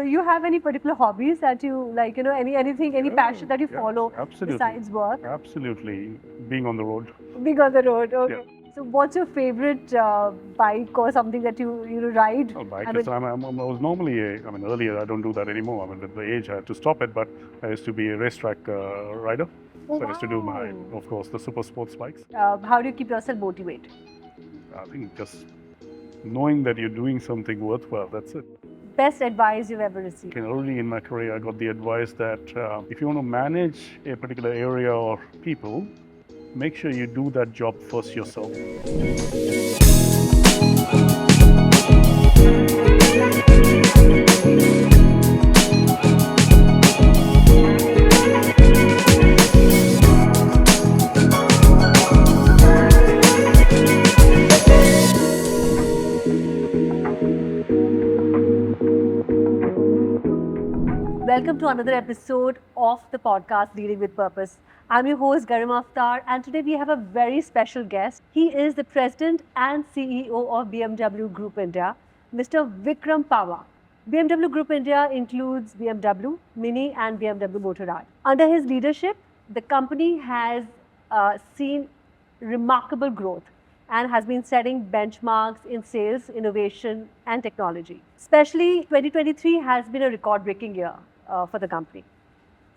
you have any particular hobbies that you like, any passion that you follow besides work? Absolutely. Being on the road. Being on the road, Yeah. okay. So what's your favorite bike or something that you ride? Oh, bike I is, mean, I was normally, earlier I don't do that anymore. I mean, at the age I had to stop it, but I used to be a racetrack rider. oh So I used to do my, wow. of course, the super sports bikes. How do you keep yourself motivated? I think just knowing that you're doing something worthwhile, that's it. Best advice you've ever received? Okay, early in my career, I got the advice that if you want to manage a particular area or people, make sure you do that job first yourself. Welcome to another episode of the podcast Leading with Purpose. I'm your host Garima Avtar, and today we have a very special guest. He is the President and CEO of BMW Group India, Mr. Vikram Pawah. BMW Group India includes BMW, Mini and BMW Motorrad. Under his leadership, the company has seen remarkable growth and has been setting benchmarks in sales, innovation, and technology. Especially 2023 has been a record-breaking year for the company.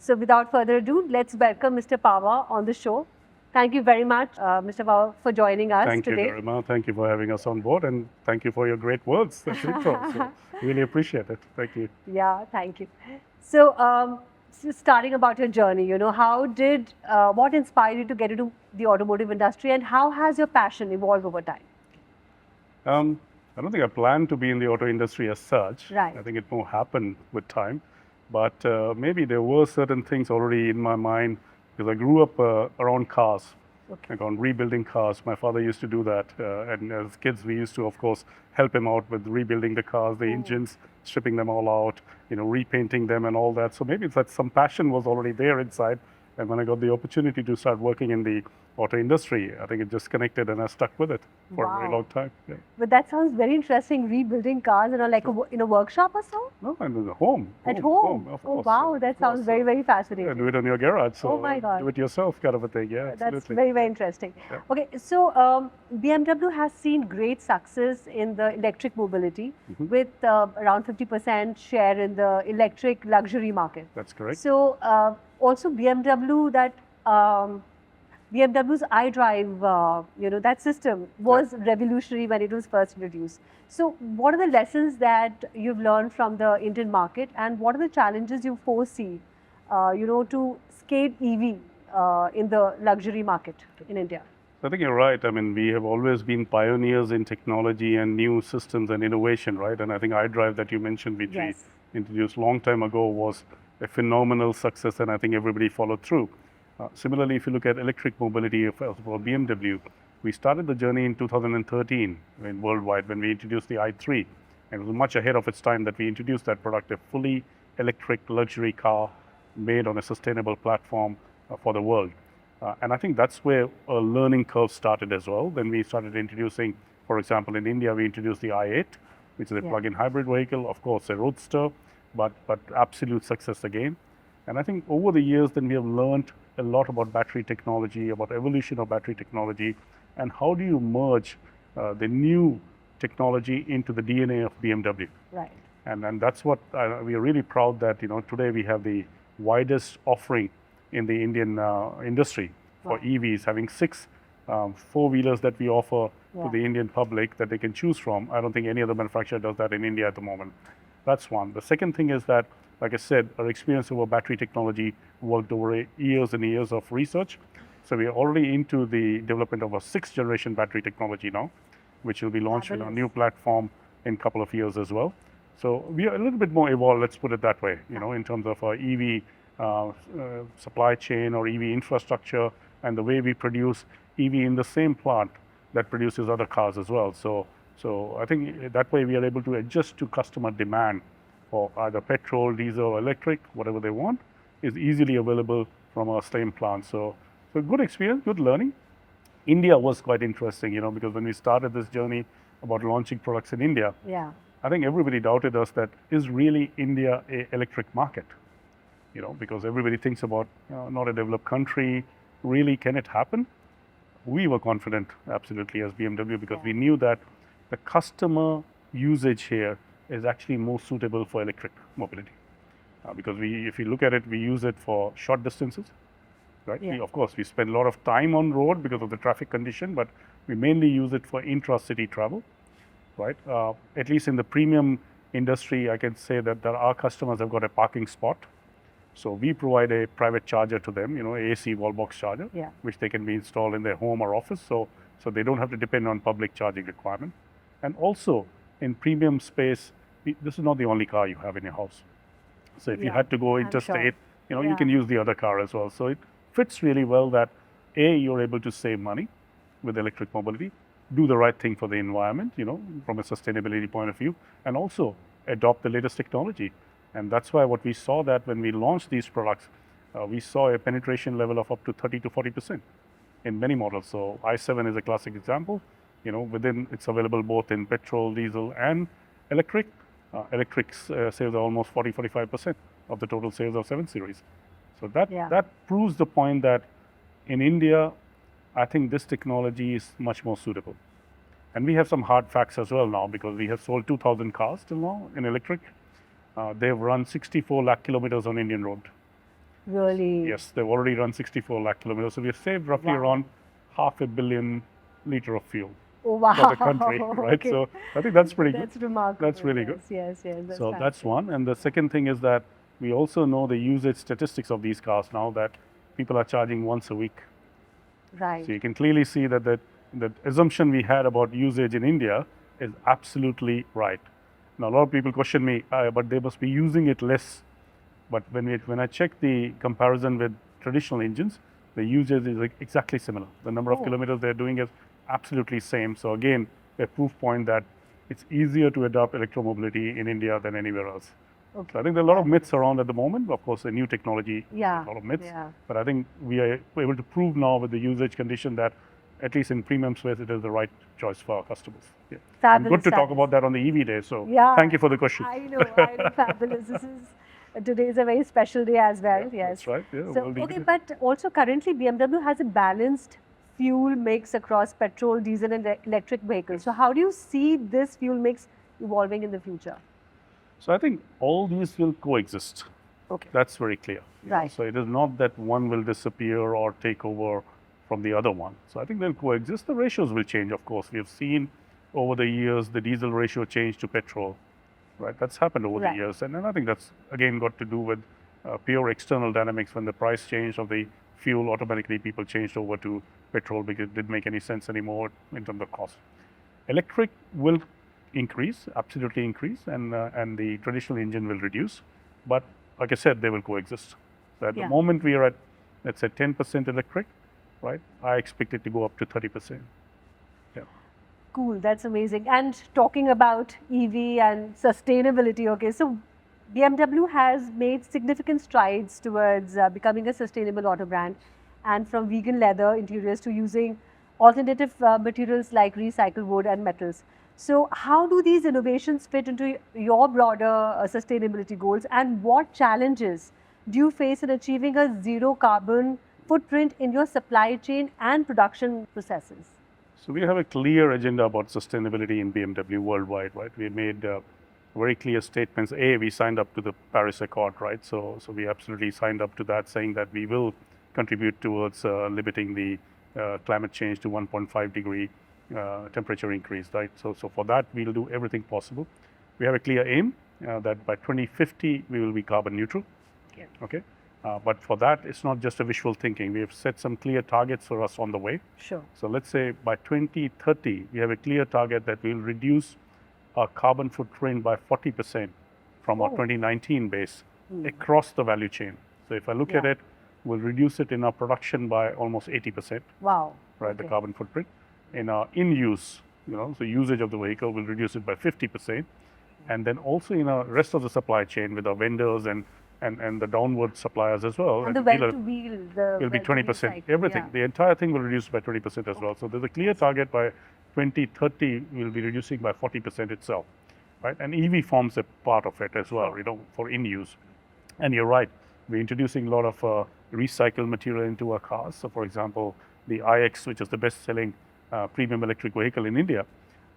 So without further ado, let's welcome Mr. Pawah on the show. Thank you very much, Mr. Pawah, for joining us Thank today. you, Garima. Thank you for having us on board, and thank you for your great words, the intro. So really appreciate it. Thank you. Yeah, thank you. So starting about your journey, what inspired you to get into the automotive industry, and how has your passion evolved over time? I don't think I planned to be in the auto industry as such. Right. I think it more happened with time. But maybe there were certain things already in my mind because I grew up around cars. Okay. Like on rebuilding cars. My father used to do that. And as kids, we used to, of course, help him out with rebuilding the cars, the engines, stripping them all out, repainting them and all that. So maybe it's that some passion was already there inside. And when I got the opportunity to start working in the auto industry, I think it just connected and I stuck with it for a very Wow. long time. Yeah. But that sounds very interesting, rebuilding cars in a workshop or so? No, and in the home. At home? Of Oh course. wow, Of that course. sounds very, very fascinating. Do it in your garage. So Oh my God. do it yourself kind of a thing. Yeah, absolutely. That's very, very interesting. Yeah. Okay, so BMW has seen great success in the electric mobility with around 50% share in the electric luxury market. That's correct. So also BMW's iDrive, that system was revolutionary when it was first introduced. So what are the lessons that you've learned from the Indian market, and what are the challenges you foresee, to scale EV in the luxury market in India? I think you're right. I mean, we have always been pioneers in technology and new systems and innovation, right? And I think iDrive that you mentioned, which Yes. we introduced long time ago, was a phenomenal success, and I think everybody followed through. Similarly, if you look at electric mobility for BMW, we started the journey in 2013 worldwide when we introduced the i3. And it was much ahead of its time that we introduced that product, a fully electric luxury car made on a sustainable platform for the world. And I think that's where a learning curve started as well. Then we started introducing, for example, in India, we introduced the i8, which is a plug-in hybrid vehicle, of course, a roadster, but absolute success again. And I think over the years, then we have learned a lot about battery technology, about evolution of battery technology, and how do you merge the new technology into the DNA of BMW. Right. And that's what we are really proud that today we have the widest offering in the Indian industry for EVs, having 6 four-wheelers that we offer to the Indian public that they can choose from. I don't think any other manufacturer does that in India at the moment. That's one. The second thing is that, like I said, our experience over battery technology worked over years and years of research. So we are already into the development of a 6th generation battery technology now, which will be launched in a new platform in a couple of years as well. So we are a little bit more evolved, let's put it that way, in terms of our EV supply chain or EV infrastructure and the way we produce EV in the same plant that produces other cars as well. So I think that way we are able to adjust to customer demand for either petrol, diesel, or electric, whatever they want, is easily available from our same plant. So good experience, good learning. India was quite interesting, because when we started this journey about launching products in India, Yeah. I think everybody doubted us that is really India a electric market? Because everybody thinks about not a developed country. Really, can it happen? We were confident, absolutely, as BMW, because we knew that the customer usage here is actually more suitable for electric mobility. Because if you look at it, we use it for short distances, right? Yeah. Of course, we spend a lot of time on road because of the traffic condition, but we mainly use it for intra-city travel, right? At least in the premium industry, I can say that our customers have got a parking spot. So we provide a private charger to them, AC wall box charger, which they can be installed in their home or office. So they don't have to depend on public charging requirement. And also in premium space, this is not the only car you have in your house. So if you had to go interstate, you can use the other car as well. So it fits really well that you're able to save money with electric mobility, do the right thing for the environment, from a sustainability point of view, and also adopt the latest technology. And that's why what we saw that when we launched these products, we saw a penetration level of up to 30 to 40% in many models. So i7 is a classic example. Within it's available both in petrol, diesel, and electric. Electric sales are almost 40-45% of the total sales of 7 Series. So that proves the point that in India, I think this technology is much more suitable. And we have some hard facts as well now, because we have sold 2,000 cars till now in electric. They've run 64 lakh kilometers on Indian road. Really? Yes, they've already run 64 lakh kilometers. So we've saved roughly around 500 million liters of fuel for the country, right? Okay. So I think that's pretty good. That's remarkable. That's really good. Yes. So that's one. And the second thing is that we also know the usage statistics of these cars now, that people are charging once a week. Right. So you can clearly see that the assumption we had about usage in India is absolutely right. Now, a lot of people question me, but they must be using it less. But when I check the comparison with traditional engines, the usage is exactly similar. The number of kilometers they're doing is absolutely same. So again, a proof point that it's easier to adopt electromobility in India than anywhere else. Okay. So I think there are a lot of myths around at the moment. Of course, the new technology, a lot of myths. Yeah. But I think we are able to prove now with the usage condition that at least in premium space, it is the right choice for our customers. Yeah. Fabulous. Good to talk about that on the EV day. So thank you for the question. I know, fabulous. Today is a very special day as well. Yes. That's right. Yeah. So, but also currently BMW has a balanced fuel mix across petrol, diesel, and electric vehicles. So how do you see this fuel mix evolving in the future? So I think all these will coexist. Okay. That's very clear. Right. So it is not that one will disappear or take over from the other one. So I think they'll coexist. The ratios will change, of course. We have seen over the years the diesel ratio change to petrol, right? That's happened over the years. And then I think that's again got to do with pure external dynamics. When the price changed of the fuel, automatically people changed over to petrol because it didn't make any sense anymore in terms of cost. Electric will increase, absolutely increase, and the traditional engine will reduce. But like I said, they will coexist. So at the moment we are at, let's say, 10% electric, right? I expect it to go up to 30%. Yeah. Cool, that's amazing. And talking about EV and sustainability, okay, so BMW has made significant strides towards becoming a sustainable auto brand, and from vegan leather interiors to using alternative materials like recycled wood and metals. So how do these innovations fit into your broader sustainability goals, and what challenges do you face in achieving a zero carbon footprint in your supply chain and production processes? So we have a clear agenda about sustainability in BMW worldwide, right? We made very clear statements. We signed up to the Paris Accord, right? So we absolutely signed up to that, saying that we will contribute towards limiting the climate change to 1.5 degree temperature increase, right? So for that, we'll do everything possible. We have a clear aim that by 2050, we will be carbon neutral. Okay. But for that, it's not just a wishful thinking. We have set some clear targets for us on the way. Sure. So let's say by 2030, we have a clear target that we'll reduce our carbon footprint by 40% from our 2019 base across the value chain. So if I look at it, we'll reduce it in our production by almost 80%. Wow. Right, the carbon footprint. In our in-use, so usage of the vehicle, we'll reduce it by 50%. And then also in our rest of the supply chain with our vendors and the downward suppliers as well. And the well-to-wheel will be 20%. Everything, the entire thing will reduce by 20% as well. So there's a clear target by 2030, we'll be reducing by 40% itself. right? And EV forms a part of it as well, Sure. for in use. And you're right, we're introducing a lot of recycled material into our cars. So, for example, the iX, which is the best-selling premium electric vehicle in India,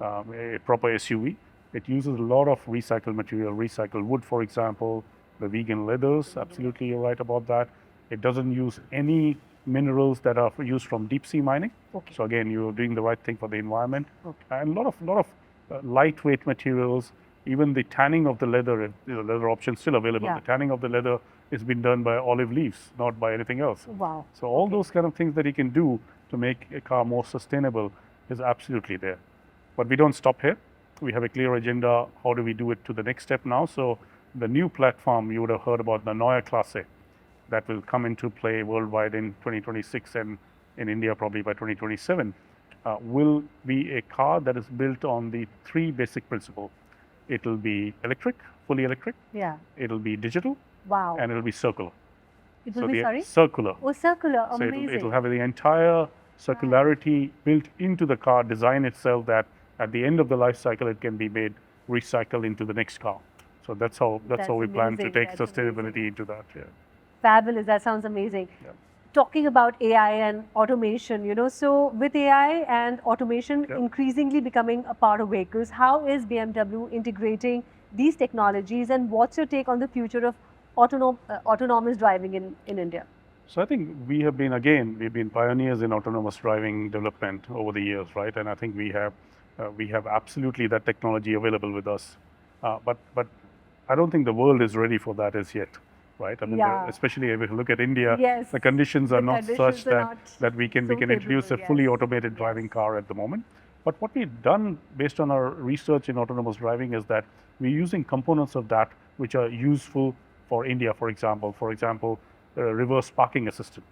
a proper SUV, it uses a lot of recycled material, recycled wood, for example, the vegan leathers. Absolutely, you're right about that. It doesn't use any minerals that are used from deep sea mining. Okay. So again, you're doing the right thing for the environment. Okay. And a lot of lightweight materials. Even the tanning of the leather, leather option still available. Yeah. The tanning of the leather is being done by olive leaves, not by anything else. Wow. So all Okay. those kind of things that you can do to make a car more sustainable is absolutely there. But we don't stop here. We have a clear agenda. How do we do it to the next step now? So the new platform, you would have heard about the Neue Klasse, that will come into play worldwide in 2026 and in India probably by 2027, will be a car that is built on the three basic principles. It'll be electric, fully electric, Yeah. it'll be digital, Wow. and it'll be circular. It will So be, the sorry? circular. Oh, circular. So Amazing. it'll have the entire circularity built into the car design itself, that at the end of the life cycle it can be made recycled into the next car. So that's how That's we plan to amazing. take That's sustainability into that. Yeah. Fabulous. That sounds amazing. Yeah. Talking about AI and automation, so with AI and automation Yeah. increasingly becoming a part of vehicles, how is BMW integrating these technologies, and what's your take on the future of autonomous driving in India? So I think we've been pioneers in autonomous driving development over the years, right? And I think we have absolutely that technology available with us. But I don't think the world is ready for that as yet, right? I mean, Yeah. especially if you look at India, Yes, the conditions are the not conditions such are that, not that we can so introduce a favorable, fully yes. automated driving car at the moment. But what we've done based on our research in autonomous driving is that we're using components of that which are useful for India, for example. For example, reverse parking assistant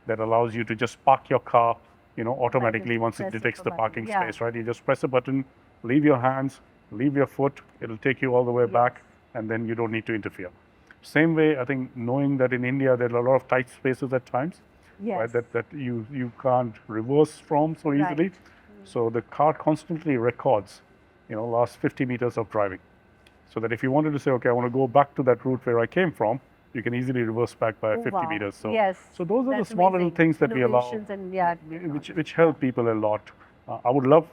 that allows you to just park your car, automatically once it press detects of a the button. parking Yeah. space, right? You just press a button, leave your hands, leave your foot, it'll take you all the way back, and then you don't need to interfere. Same way, I think, knowing that in India there are a lot of tight spaces at times, Yes. right? That you can't reverse from so easily. Right. So the car constantly records, last 50 meters of driving, so that if you wanted to say, okay, I want to go back to that route where I came from, you can easily reverse back by Oh, 50 wow. meters. So, Yes, so those are the that's small little amazing. things that we allow, Innovations and, yeah, which help people a lot. I would love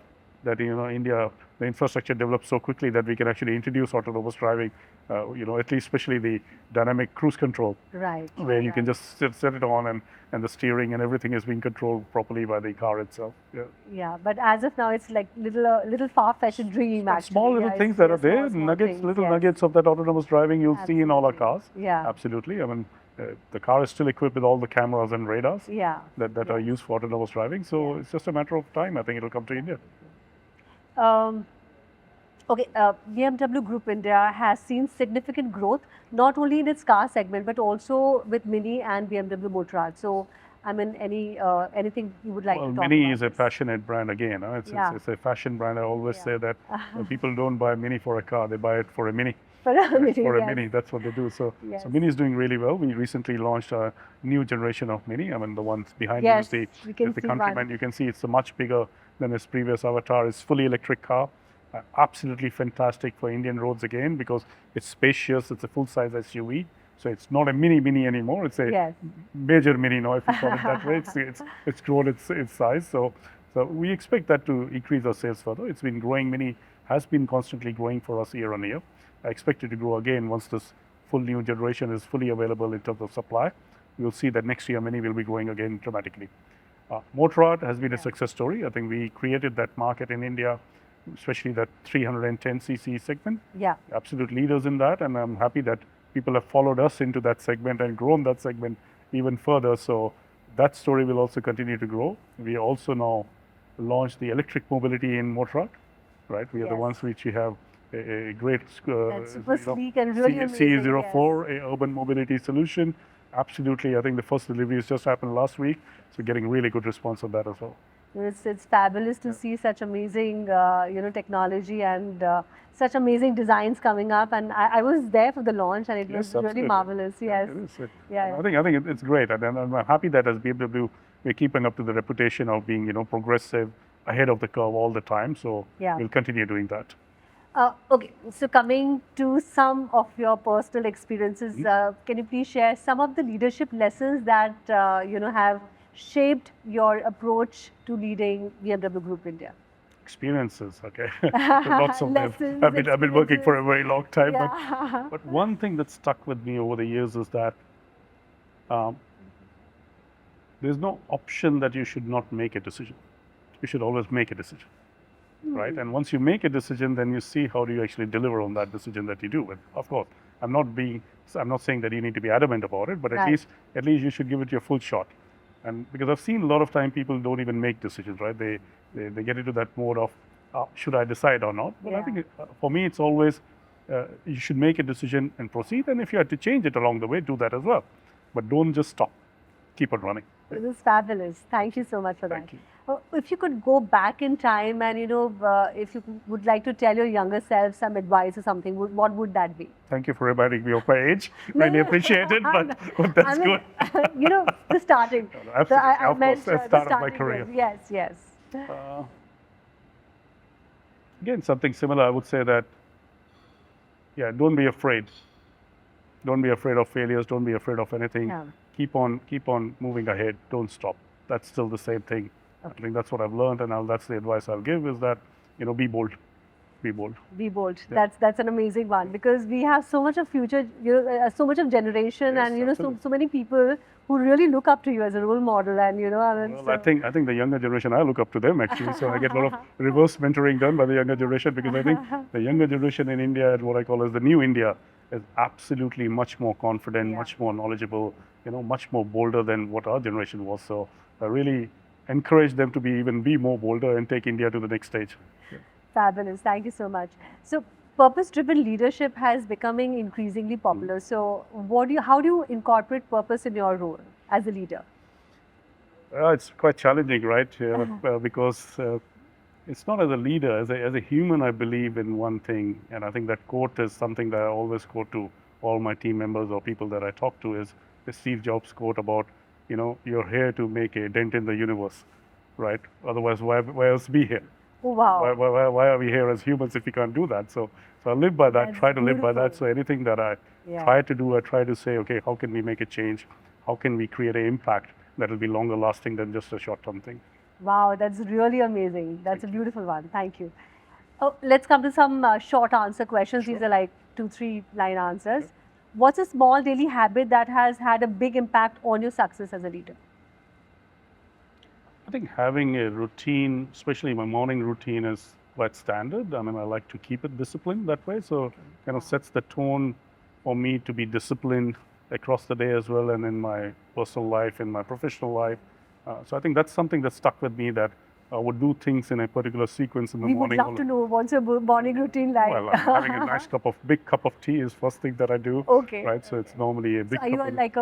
that India, the infrastructure develops so quickly that we can actually introduce autonomous driving. At least especially the dynamic cruise control, Right. where you can right. just set it on and the steering and everything is being controlled properly by the car itself. Yeah. Yeah, but as of now, it's like little far-fetched dream, actually. Small little Yeah, things it's that are just small, there, small nuggets, things, little yes. nuggets of that autonomous driving you'll see in all our Absolutely. cars. Yeah. Absolutely. I mean, the car is still equipped with all the cameras and radars Yeah. that are used for autonomous driving. So Yeah. it's just a matter of time. I think it'll come to India. Um, okay, BMW Group India has seen significant growth, not only in its car segment, but also with Mini and BMW Motorrad. So, I mean, anything you would like Well, to talk Mini about is a this? passionate brand again. Huh? Yeah. It's a fashion brand. I always Yeah. say that people don't buy a Mini for a car; they buy it for a Mini. For a Mini, For a yes. Mini, that's what they do. So Yes. Mini is doing really well. We recently launched a new generation of Mini. I mean, the ones behind Yes, you we can is the see Countryman. one. You can see it's a much bigger than its previous avatar. It's fully electric car. Absolutely fantastic for Indian roads again, because it's spacious. It's a full-size SUV. So it's not a mini anymore. It's a Yes. major Mini now, if you call it that way. It's grown its size. So we expect that to increase our sales further. It's been growing. Mini has been constantly growing for us year on year. I expect it to grow again once this full new generation is fully available in terms of supply. We'll see that next year Mini will be growing again dramatically. Motorrad has been a success story. I think we created that market in India, especially that 310cc segment. Yeah. Absolute leaders in that, and I'm happy that people have followed us into that segment and grown that segment even further. So that story will also continue to grow. We also now launched the electric mobility in Motorrad, right? We are the Yes. ones which we have a great That's super sleek and really amazing. CE04, a urban mobility solution. Absolutely, I think the first deliveries just happened last week, so getting really good response on that as well. It's fabulous to see such amazing, technology and such amazing designs coming up. And I was there for the launch, and it was Yes, really absolutely. marvelous. Yes. It is. Yeah. I think it's great, and I'm happy that as BMW we're keeping up to the reputation of being progressive, ahead of the curve all the time. So Yeah. we'll continue doing that. Okay, so coming to some of your personal experiences, can you please share some of the leadership lessons that have shaped your approach to leading BMW Group India? Experiences, okay. Lots of them. Lessons, I've been working for a very long time, yeah. but one thing that stuck with me over the years is that um, there's no option that you should not make a decision. You should always make a decision, right? And once you make a decision, then you see how do you actually deliver on that decision that you do. And of course, I'm not saying that you need to be adamant about it, but Right. at least you should give it your full shot. And because I've seen a lot of time people don't even make decisions, right? They get into that mode of should I decide or not? But I Yeah. think for me, it's always you should make a decision and proceed. And if you have to change it along the way, do that as well. But don't just stop. Keep on running. This is fabulous. Thank you so much for that. Thank you. If you could go back in time and, if you would like to tell your younger self some advice or something, what would that be? Thank you for reminding me of my age. No, Really no, appreciate it, but I that's mean, good. the starting. No, absolutely. I Of meant course, at the start of my starting career. years. Yes, yes. Uh, Again, something similar. I would say that, yeah, don't be afraid. Don't be afraid of failures. Don't be afraid of anything. Yeah. Keep on moving ahead. Don't stop. That's still the same thing. I think that's what I've learned, and that's the advice I'll give: is that be bold. Be bold. Be bold. Yeah. That's an amazing one because we have so much of future, so much of generation, Yes, and so absolutely. many people who really look up to you as a role model, and I mean, Well, I think the younger generation, I look up to them actually. So I get a lot of reverse mentoring done by the younger generation because I think the younger generation in India, what I call as the new India, is absolutely much more confident, Yeah. much more knowledgeable, much more bolder than what our generation was. So I really encourage them to be more bolder and take India to the next stage. Fabulous. Thank you so much. So, purpose-driven leadership has becoming increasingly popular. So, how do you incorporate purpose in your role as a leader? It's quite challenging, right? Because it's not as a leader, as a human, I believe in one thing, and I think that quote is something that I always quote to all my team members or people that I talk to is the Steve Jobs quote about, you're here to make a dent in the universe, right? Otherwise, why else be here? Oh, wow. Why are we here as humans if we can't do that? So I live by that, That's try to live by that. beautiful. So anything that I Yeah. try to do, I try to say, okay, how can we make a change? How can we create an impact that will be longer lasting than just a short term thing? Wow, that's really amazing. That's a beautiful one. Thank you. Oh, let's come to some short answer questions. These Sure. are like 2-3 line answers. What's a small daily habit that has had a big impact on your success as a leader? I think having a routine, especially my morning routine, is quite standard. I mean, I like to keep it disciplined that way. So kind of sets the tone for me to be disciplined across the day as well, and in my personal life, in my professional life. So I think that's something that stuck with me, that I would do things in a particular sequence in the We would morning. love to know what's your morning routine like. Well, having a nice big cup of tea is first thing that I do. Okay. Right. So it's normally a So big are you cup. like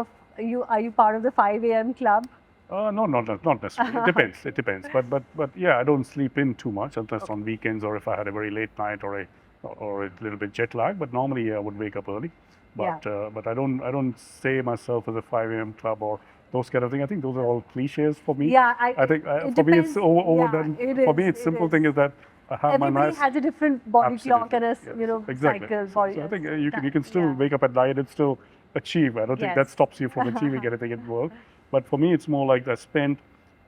are you part of the 5 a.m. club? No, not necessarily. It depends. It depends. But yeah, I don't sleep in too much unless on weekends or if I had a very late night or a little bit jet lag. But normally, yeah, I would wake up early. But Yeah. but I don't say myself as a 5 a.m. club or those kind of thing. I think those are all cliches for me. Yeah, I think it for me it's depends. overdone. Yeah, it For me, is, it's it simple is. thing is that I have my Everybody nice. has a different body clock and a Absolutely. Yes, exactly. cycle. So I think you can still wake up at night and still achieve. I don't think that Yes. stops you from achieving anything in the world. But for me, it's more like I spend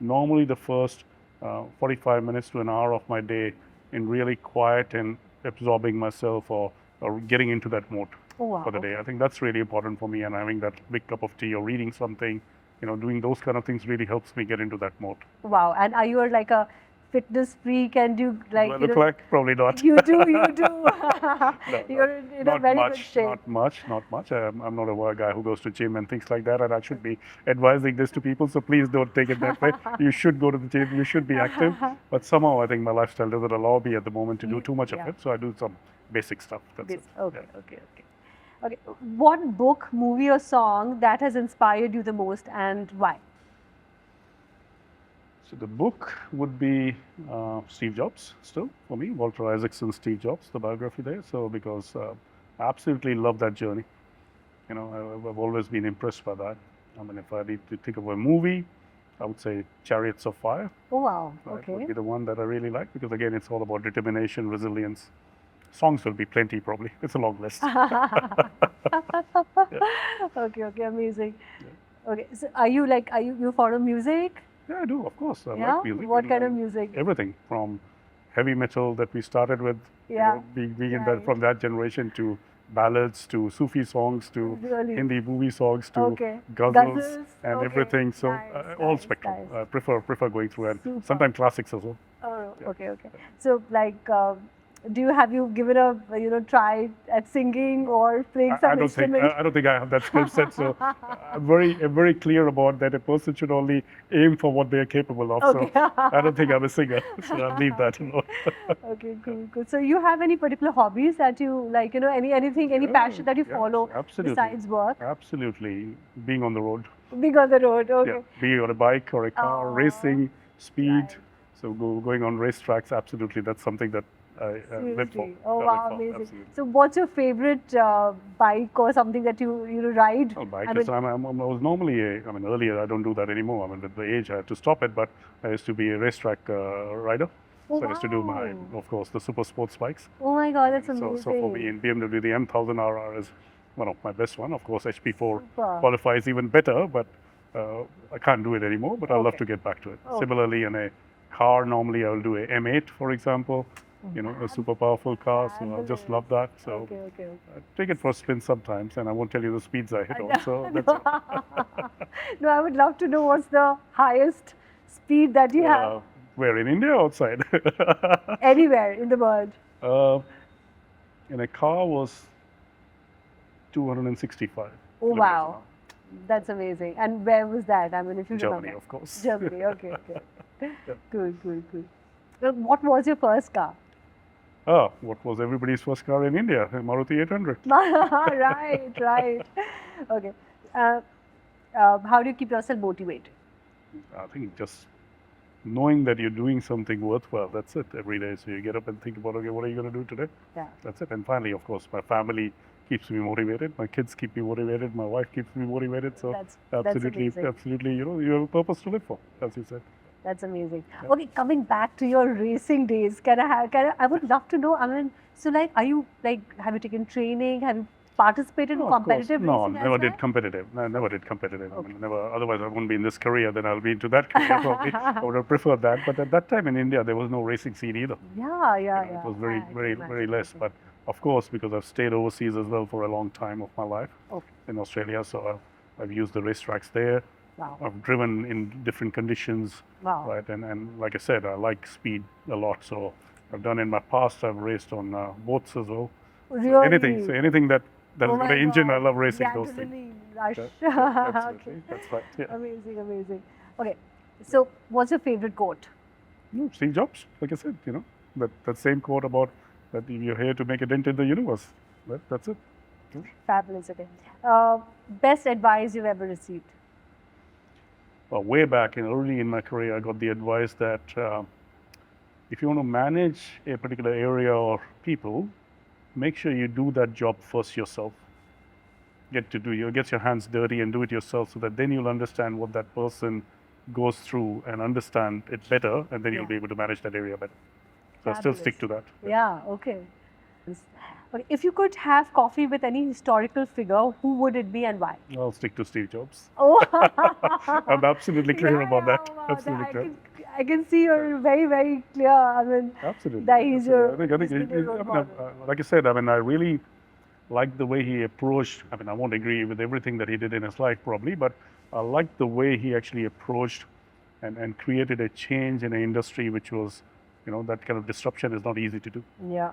normally the first 45 minutes to an hour of my day in really quiet and absorbing myself or getting into that mode Oh, wow. for the day. I think that's really important for me, and having that big cup of tea or reading something, doing those kind of things really helps me get into that mode. Wow. And are you like a fitness freak and do like, Do I look like? Probably not. You do. No, You're in a not very good much, shape. not much. I'm not a guy who goes to gym and things like that, and I should be advising this to people. So please don't take it that way. You should go to the gym. You should be active. But somehow I think my lifestyle doesn't allow me at the moment to do too much of Yeah. it. So I do some basic stuff. That's it. Okay, Yeah. okay, okay. Okay. What book, movie, or song that has inspired you the most and why? So the book would be Steve Jobs, still for me, Walter Isaacson's Steve Jobs, the biography there. So because I absolutely love that journey. I've always been impressed by that. I mean, if I need to think of a movie, I would say Chariots of Fire. Oh, wow. Right, Okay. would be the one that I really like because again, it's all about determination, resilience. songs will be plenty probably. It's a long list. Okay, amazing. Okay, so are you fond of music? Yeah, I do, of course. I Yeah? like music. What and- kind of and music? Everything from heavy metal that we started with, Yeah, being in right. from that generation, to ballads, to Sufi songs, to Really? Hindi movie songs, to Okay. ghazals, Ghazals, and okay. everything. So Nice, all nice, spectrum. nice. I prefer going through, and Super. sometimes classics as well. Oh, Yeah. okay. So, have you given a try at singing or playing some instrument? I don't think I have that skill set. So I'm very clear about that. A person should only aim for what they are capable of. Okay. So I don't think I'm a singer. So I'll leave that alone. Okay, cool. So you have any particular hobbies that you like? Any passion that you Yeah, follow absolutely. besides work? Absolutely, being on the road. Being on the road. Yeah, Okay. be it on a bike or a car, Aw, racing, speed. right. So going on racetracks, absolutely, that's something that I live for. Seriously. Oh I live wow, for, amazing. absolutely. So what's your favorite bike or something that you ride? Well, bike I is, mean, I was normally earlier I don't do that anymore. I mean, with the age I had to stop it, but I used to be a racetrack rider. Oh, So I used to do wow. of course, the super sports bikes. Oh my God, that's So amazing. for me in BMW, the M1000RR is one of my best one. Of course, HP4 Super. qualifies even better, but I can't do it anymore. But I'd love Okay. to get back to it. Okay. Similarly, in a car, normally I will do a M8, for example. A super powerful car. So I just love that. So Okay. I take it for a spin sometimes, and I won't tell you the speeds I hit on. So that's it. No, I would love to know what's the highest speed that you have Where in India or outside? anywhere in the world. In a car was 265. Oh kilometers wow, an hour. that's amazing. And where was that? I mean, if you Germany, remember. of course. Germany. Okay. Cool. Well, what was your first car? What was everybody's first car in India? A Maruti 800. Right. Okay. How do you keep yourself motivated? I think just knowing that you're doing something worthwhile, that's it every day. So you get up and think about, okay, what are you going to do today? Yeah. That's it. And finally, of course, my family keeps me motivated. My kids keep me motivated. My wife keeps me motivated. So That's absolutely, amazing. you have a purpose to live for, as you said. That's amazing. Okay, coming back to your racing days, I would love to know, I mean, so have you taken training? Have you participated in No, of course. competitive No, racing as never well? did competitive. No, never did competitive. I Okay. mean, never. Otherwise, I wouldn't be in this career. Then I'll be into that career probably. I would have preferred that. But at that time in India, there was no racing scene either. Yeah. It was very, I can very, imagine. very less. But of course, because I've stayed overseas as well for a long time of my life Okay. in Australia, so I've used the racetracks there. Wow. I've driven in different conditions, Wow. right? And like I said, I like speed a lot. So I've done in my past. I've raced on boats as well. Really? Anything that has Oh got my an engine, I God. love racing The those things. adrenaline rush. Absolutely. Okay. That's right. Yeah. Amazing. Okay, so what's your favorite quote? No, Steve Jobs, like I said, that same quote about that you're here to make a dent in the universe. That's it. Fabulous. Okay. Best advice you've ever received? Well, way back early in my career, I got the advice that if you want to manage a particular area or people, make sure you do that job first yourself. Get your hands dirty and do it yourself, so that then you'll understand what that person goes through and understand it better, and then you'll Yeah. be able to manage that area better. So I still stick to that. Yeah, okay. Okay, if you could have coffee with any historical figure, who would it be and why? I'll stick to Steve Jobs. Oh, I'm absolutely clear about that. wow, Absolutely clear. I can see you're very, very clear. I mean, Absolutely. that he's your. I think he's been your role model. like I said, I really like the way he approached. I won't agree with everything that he did in his life probably, but I like the way he actually approached and created a change in an industry which was, that kind of disruption is not easy to do. Yeah.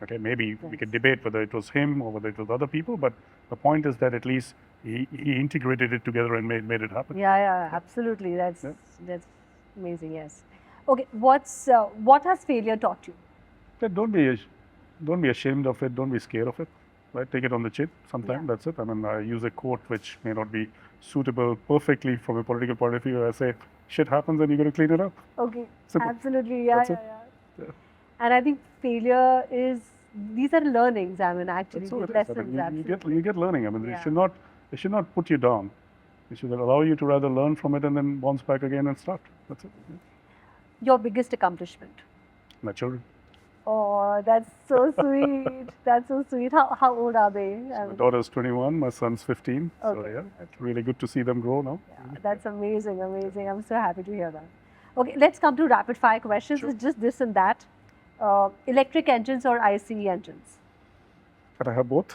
Okay, maybe we could debate whether it was him or whether it was other people, but the point is that at least he integrated it together and made it happen. Yeah, absolutely. That's amazing. Yes. Okay. What has failure taught you? That don't be ashamed of it. Don't be scared of it. Right? Take it on the chin. Sometimes Yeah. that's it. I use a quote which may not be suitable perfectly from a political point of view. I say, shit happens and you got to clean it up. Okay. Simple. Absolutely. Yeah. That's it. Yeah. Yeah. And I think failure is. These are learnings. actually, That's all these it is. lessons. You get learning. Yeah. They should not put you down. They should allow you to rather learn from it and then bounce back again and start. That's it. Yeah. Your biggest accomplishment? My children. Oh, that's so sweet. That's so sweet. How old are they? My daughter's 21, my son's 15. So Okay. yeah, it's really good to see them grow now. Yeah, that's amazing, amazing. I'm so happy to hear that. Okay, let's come to rapid fire questions. Sure. It's just this and that. Electric engines or ICE engines? Can I have both?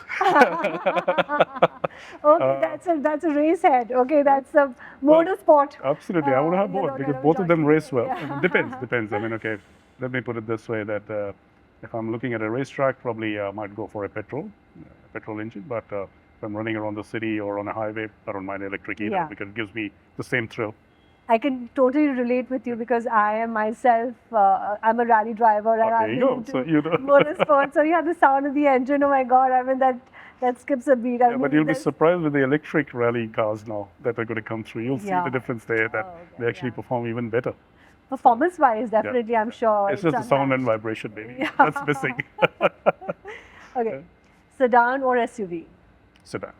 Okay, that's a race head. Okay, that's a motorsport. Absolutely, I want to have Yellow both because yellow both of them jockey. race well. Yeah. Depends. I mean, okay, let me put it this way: that if I'm looking at a racetrack, probably I might go for a petrol engine. But if I'm running around the city or on a highway, I don't mind electric either Yeah. because it gives me the same thrill. I can totally relate with you because I am myself, I'm a rally driver and there I'm you go. into So you know. motorsports. So yeah, the sound of the engine, oh my God, I mean that skips a beat. I Yeah, mean, but you'll be there's- surprised with the electric rally cars now that are going to come through. You'll see Yeah. the difference there that Oh, okay, they actually yeah. perform even better. Performance-wise, definitely, I'm sure. It's just the sound and vibration, baby. That's missing. Okay, sedan or SUV? Sedan.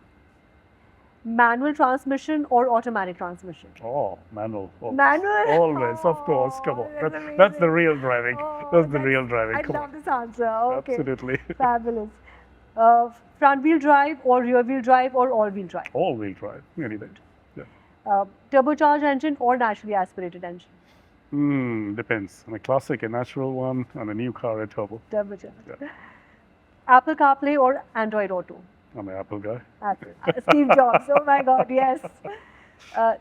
Manual transmission or automatic transmission? Oh, manual. Always. Manual? Always, of course. Come on. Oh, That's the amazing. real driving. Oh, That's the real driving. I Come love on. this answer. Okay. Absolutely. Fabulous. Front wheel drive or rear wheel drive or all wheel drive? All wheel drive. Any day. Yeah. Turbocharged engine or naturally aspirated engine? Depends. On a classic, a natural one, and a new car, a turbo. Turbocharged. Yeah. Apple CarPlay or Android Auto? I'm an Apple guy. Apple. Steve Jobs. Oh my God, yes.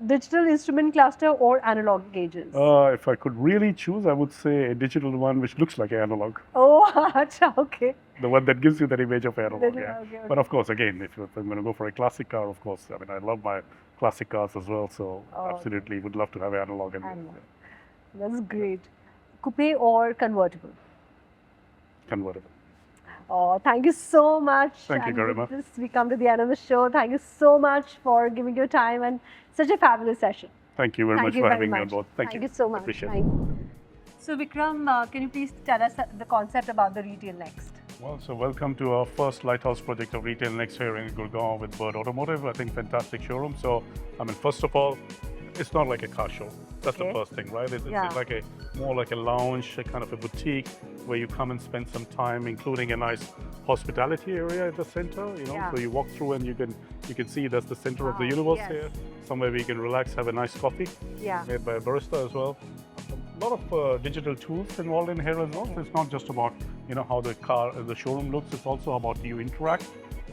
Digital instrument cluster or analog gauges? If I could really choose, I would say a digital one which looks like an analog. Oh, acha, okay. The one that gives you that image of analog, yeah. Okay. But of course, again, if I'm going to go for a classic car, of course, I mean, I love my classic cars as well, so absolutely would love to have analog. And Analog. That's great. Coupe or convertible? convertible. Oh, thank you so much. Thank you, And Garima. with this, we come to the end of the show. Thank you so much for giving your time and such a fabulous session. Thank you very Thank much you for very having me on much. board. Thank you so much. Appreciate Thank you. So Vikram, can you please tell us the concept about the Retail Next? Well, so welcome to our first lighthouse project of Retail Next here in Gurgaon with Bird Automotive. I think fantastic showroom. So, I mean, first of all, it's not like a car show. That's Okay. the first thing, right? It's Yeah. like more like a lounge, a kind of a boutique where you come and spend some time, including a nice hospitality area at the center. You know, Yeah. so you walk through and you can see that's the center of the Wow, universe yes. here. Somewhere where you can relax, have a nice coffee Yeah. made by a barista as well. A lot of digital tools involved in here as well. So it's not just about how the showroom looks. It's also about you interact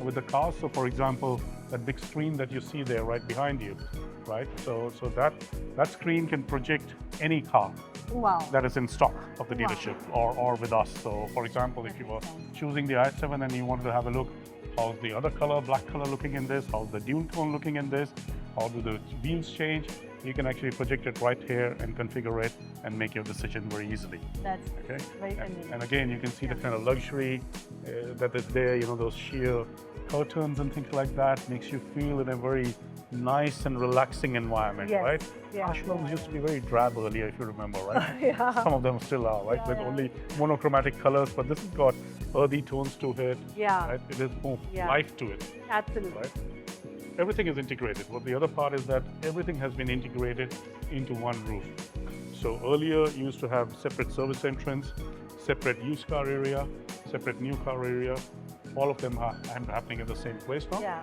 with the car. So for example, that big screen that you see there right behind you, right? So that screen can project any car Wow. that is in stock of the Wow. dealership or with us. So for example, if you were choosing the i7 and you wanted to have a look, how's the other color, black color looking in this? How's the dual tone looking in this? How do the wheels change? You can actually project it right here and configure it and make your decision very easily. That's Okay. very And convenient. again, you can see the kind of luxury that is there. Those sheer curtains and things like that makes you feel in a very nice and relaxing environment, Yes. right? Yeah. Car showrooms used to be very drab earlier, if you remember, right? Yeah. Some of them still are, right? Yeah, With yeah. only monochromatic colors, but this has got earthy tones to it. Yeah. Right? It is more Yeah. life to it, Absolutely. right? Everything is integrated. Well, the other part is that everything has been integrated into one roof. So earlier, you used to have separate service entrance, separate used car area, separate new car area. All of them are happening in the same place now. Yeah.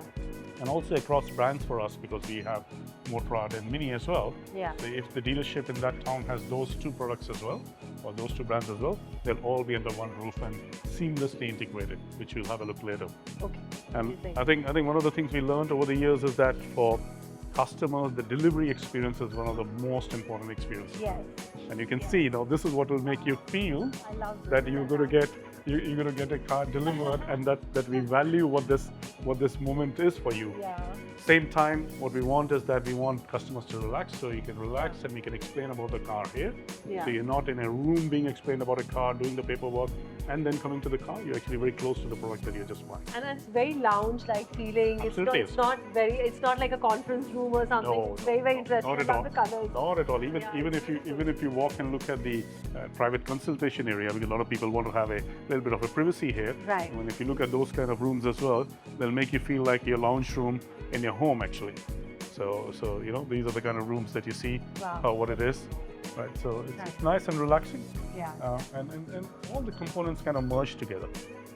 And also across brands for us because we have Motorrad and Mini as well. Yeah. So if the dealership in that town has those two products as well, or those two brands as well, they'll all be under one roof and seamlessly integrated, which we'll have a look later. Okay. And Amazing. I think one of the things we learned over the years is that for customers, the delivery experience is one of the most important experiences. Yes. And you can see, this is what will make you feel I love this. that you're going to get a car delivered, and that we value what this moment is for you. Yeah. Same time, what we want is that we want customers to relax, so you can relax and we can explain about the car here. Yeah. So you're not in a room being explained about a car, doing the paperwork, and then coming to the car. You're actually very close to the product that you're just buying. And it's very lounge-like feeling. Absolutely. It's not like a conference room or something. No, it's very, very no, interesting. not at I all. love the colors. Not at all. Yeah, Even if you walk and look at the private consultation area, because a lot of people want to have a little bit of a privacy here. Right. And if you look at those kind of rooms as well, they'll make you feel like your lounge room in your home actually. So these are the kind of rooms that you see, Wow. what it is. right? So it's Right. nice and relaxing, Yeah. and all the components kind of merge together,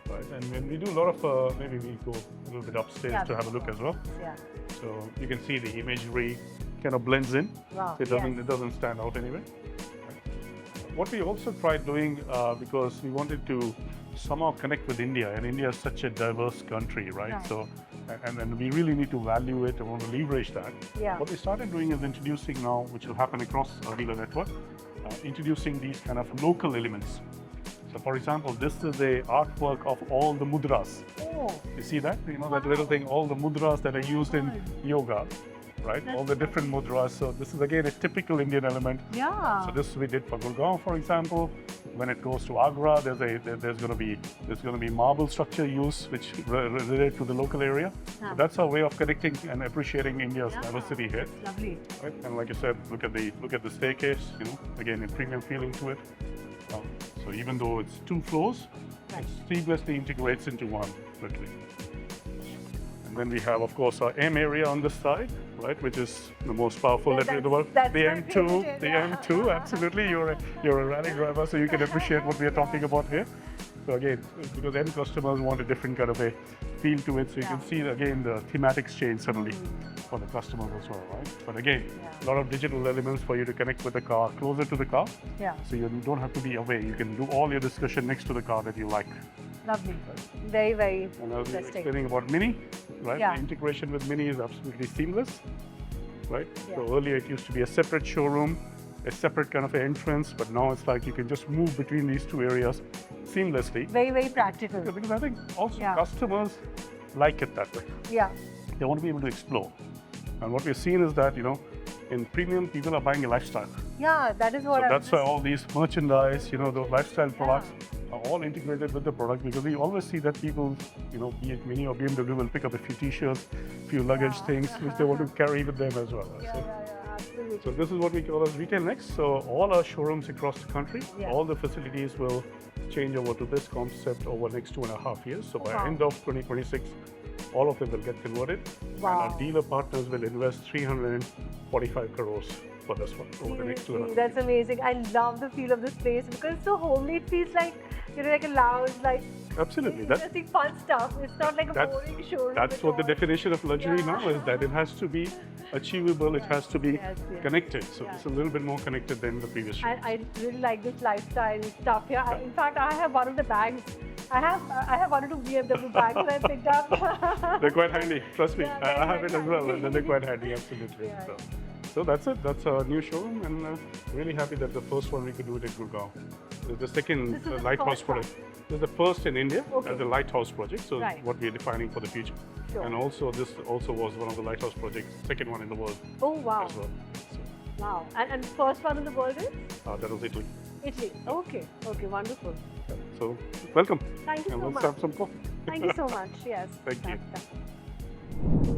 right? And when we do a lot of, maybe we go a little bit upstairs Yeah, to have a look as well. Yeah. So you can see the imagery kind of blends in. Wow. It doesn't stand out anyway. What we also tried doing, because we wanted to somehow connect with India, and India is such a diverse country, right? Right. So, and we really need to value it and want to leverage that. Yeah. What we started doing is introducing now, which will happen across our dealer network, introducing these kind of local elements. So, for example, this is a artwork of all the mudras. Oh. You see that? You know, that little thing, all the mudras that are used in yoga, right? All the different mudras. So this is again a typical Indian element. Yeah. So this we did for Gurgaon, for example. When it goes to Agra, there's going to be marble structure use, which relate to the local area. Yeah. So that's our way of connecting and appreciating India's diversity here. Lovely. Right? And like I said, look at the staircase. You know, again a premium feeling to it. So even though it's 2 floors, Right. it seamlessly integrates into one, literally. And then we have, of course, our M area on this side, right, which is the most powerful letter in the world. That's The my M2, favorite the area. M2, absolutely. You're a rally driver, so you can appreciate what we are talking about here. So again, because end customers want a different kind of a feel to it, so you can see again the thematics change suddenly for the customers as well, right? But again, a lot of digital elements for you to connect with the car, closer to the car, Yeah. so you don't have to be away. You can do all your discussion next to the car that you like. Lovely. Very, very And I was interesting. explaining about Mini, right? Yeah. The integration with Mini is absolutely seamless, right? Yeah. So earlier it used to be a separate showroom, a separate kind of entrance, but now it's like you can just move between these 2 areas seamlessly. Very, very practical. Because I think also Yeah. customers like it that way. Yeah. They want to be able to explore. And what we've seen is that, you know, in premium, people are buying a lifestyle. Yeah, that is what So I that's was why all these merchandise, you know, those lifestyle products are all integrated with the product, because we always see that people, you know, be it Mini or BMW, will pick up a few t-shirts, few luggage things, which they want to carry with them as well. Yeah, So, absolutely. so this is what we call as Retail Next. So all our showrooms across the country, Yeah. all the facilities will change over to this concept over the next 2.5 years. So by Wow. end of 2026, all of them will get converted. And Wow. our dealer partners will invest 345 crores for this one over the next 2.5 Seriously, years. that's amazing. I love the feel of this place because it's so homely. It feels like, you know, like a lounge, like Absolutely. That's interesting, fun stuff. It's not like a That's- boring showroom. That's at what the all. definition of luxury Yeah. now is, that it has to be achievable, it has to be Yes, yes. connected. So Yeah. it's a little bit more connected than the previous show. I really like this lifestyle stuff here. In fact, I have one of the bags. I have one or 2 BMW bags that I picked up. They're quite handy, trust me. Yeah, I have very it as well, handy. and they're quite handy, absolutely. Yeah. So that's it. That's our new showroom, and really happy that the first one we could do it at Gurgaon. The second This is the lighthouse first one. project. This is the first in India Okay. as a lighthouse project. So Right. what we are defining for the future. Sure. And also this also was one of the lighthouse projects, second one in the world Oh, wow. as well. So Wow. And first one in the world is that was Italy. Italy. Okay. Okay, wonderful. So welcome. Thank you And so let's much. have some coffee. Thank you so much. Yes. Thank you. That's-